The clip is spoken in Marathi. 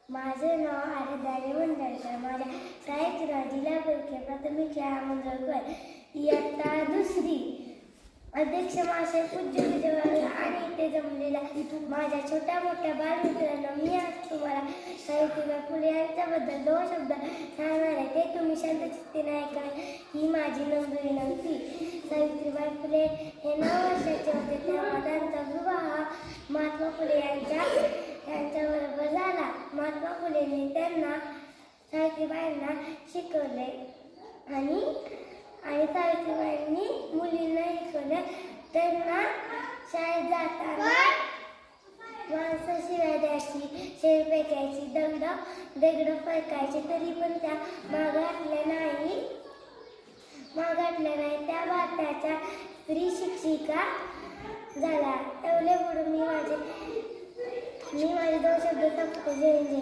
माझे नाव आराध्या मंडळकर. माझ्या शाळेचे जिल्हा परिषद प्राथमिक शाळा मंडळकर, इयत्ता दुसरी. अध्यक्ष महाशय, पूज्य विद्यार्थी आणि इथे जमलेल्या माझ्या छोट्या मोठ्या बालमित्रांनो, मी आज तुम्हाला सावित्रीबाई फुले यांच्याबद्दल 2 शब्द सांगणार आहे. ते तुम्ही शांत चित्तेने ऐकावे ही माझी नम्र विनंती. सावित्रीबाई फुले हे 9 वर्षाचे होते तेव्हा त्यांचा विवाह महात्मा फुले यांच्याबरोबर झाला. महात्मा फुलेंनी त्यांना सावित्रीबाईंना शिकवले आणि सावित्रीबाईंनी मुलींना शिकवले. त्यांना शाळेत जाताना माणसं शिव्या द्यायची, शेण फेकायची, दगडं फेकायची, तरी पण त्या मागाटल्या नाही. त्या भारताच्या स्त्री शिक्षिका झाल्या. एवढे बोलून मी माझे 2 शब्द संपवते. जय जय.